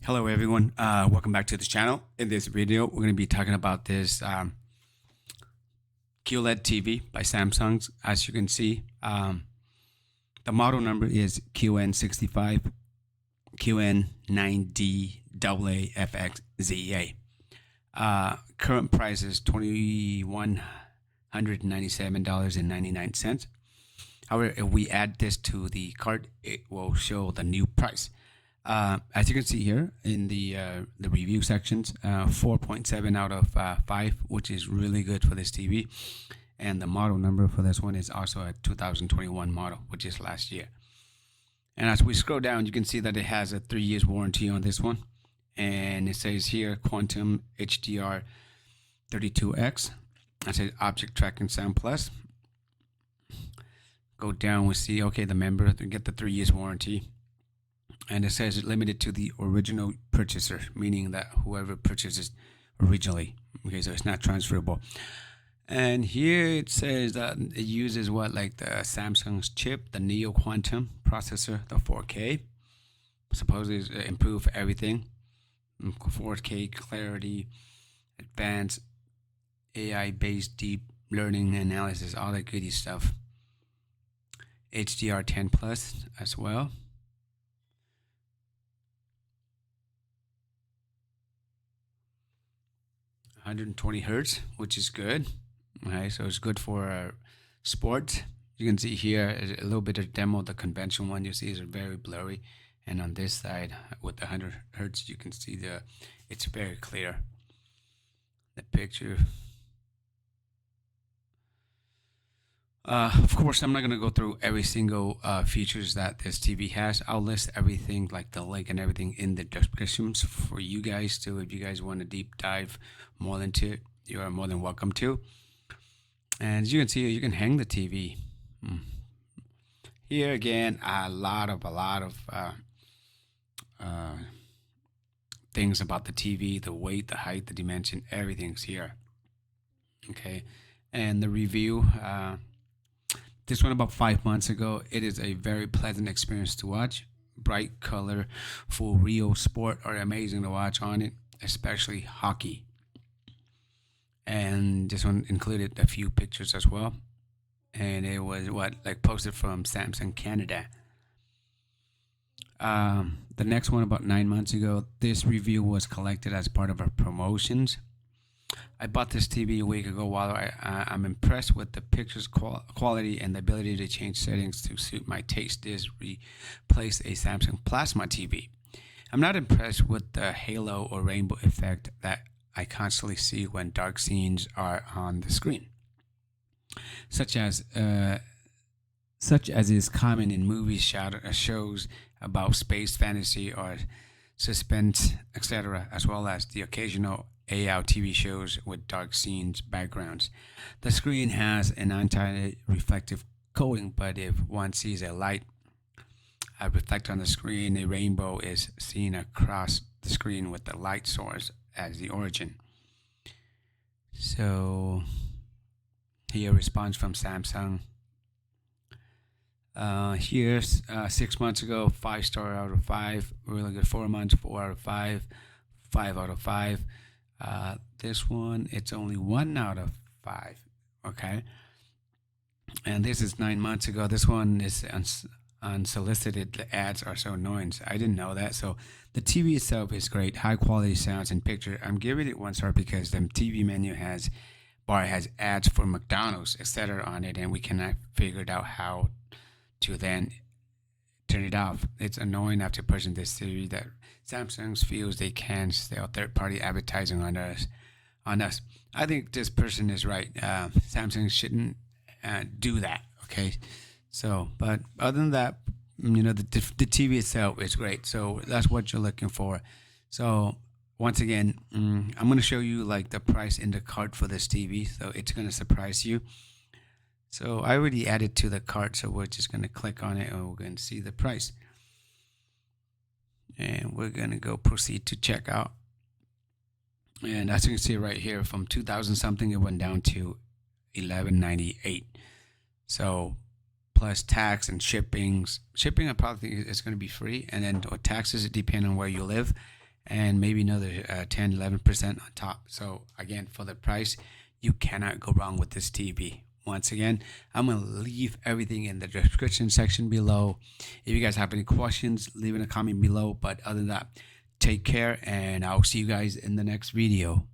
Hello everyone, welcome back to the channel. In this video we're going to be talking about this QLED TV by Samsung. As you can see, the model number is QN65QN9DAAFXZA. Current price is $2,197.99. However, if we add this to the cart, it will show the new price. As you can see here in the review sections, 4.7 out of 5, which is really good for this TV. And the model number for this one is also a 2021 model, which is last year. And as we scroll down, you can see that it has a 3 years warranty on this one. And it says here Quantum HDR 32X. I said Object Tracking Sound Plus. Go down, we see, okay, the member, they get the 3 years warranty. And it says it's limited to the original purchaser, meaning that whoever purchases originally. Okay, so it's not transferable. And here it says that it uses like the Samsung's chip, the Neo Quantum processor, the 4K. Supposedly it's improve everything. 4K clarity, advanced AI-based deep learning analysis, all that goody stuff. HDR 10 plus as well. 120 hertz, which is good. Okay, so it's good for sports. You can see here a little bit of demo. The conventional one you see is very blurry, and on this side with the 100 hertz, you can see it's very clear. The picture. Of course, I'm not going to go through every single features that this TV has. I'll list everything, like the link and everything, in the descriptions for you guys too. If you guys want to deep dive more into it, you are more than welcome to. And as you can see, you can hang the TV. Here again, a lot of things about the TV, the weight, the height, the dimension, everything's here. Okay, and the review. This one about 5 months ago. It is a very pleasant experience to watch. Bright color, full real sport are amazing to watch on it, especially hockey. And this one included a few pictures as well. And it was posted from Samsung Canada. The next one about 9 months ago. This review was collected as part of our promotions. I bought this TV a week ago. While I'm impressed with the pictures quality and the ability to change settings to suit my taste, this replaced a Samsung Plasma TV. I'm not impressed with the halo or rainbow effect that I constantly see when dark scenes are on the screen, such as is common in movies, shows about space fantasy or suspense, etc., as well as the occasional AL TV shows with dark scenes backgrounds. The screen has an anti-reflective coating, but if one sees a light reflect on the screen, a rainbow is seen across the screen with the light source as the origin. So here, response from Samsung. Here's 6 months ago, 5-star out of 5. Really good. 4 months, 4 out of 5. 5 out of 5. This one, it's only 1 out of 5. Okay, and this is 9 months ago. This one is unsolicited. The ads are so annoying. I didn't know that. So the TV itself is great, high quality sounds and picture. I'm giving it 1 star because the TV menu has ads for McDonald's, etc. on it, and we cannot figure it out how to then turn it off. It's annoying after purchasing this TV that Samsung feels they can sell third-party advertising on us. I think this person is right. Samsung shouldn't do that. Okay, so but other than that, the TV itself is great. So that's what you're looking for. So once again, I'm going to show you the price in the cart for this TV. So it's going to surprise you. So I already added to the cart, so we're just going to click on it and we're going to see the price. And we're going to go proceed to checkout. And as you can see right here, from 2000 something, it went down to $11.98. So plus tax and shipping, I probably think it's going to be free. And then taxes, it depends on where you live. and maybe another 10, 11% on top. So again, for the price, you cannot go wrong with this TV. Once again, I'm going to leave everything in the description section below. If you guys have any questions, leave in a comment below. But other than that, take care, and I'll see you guys in the next video.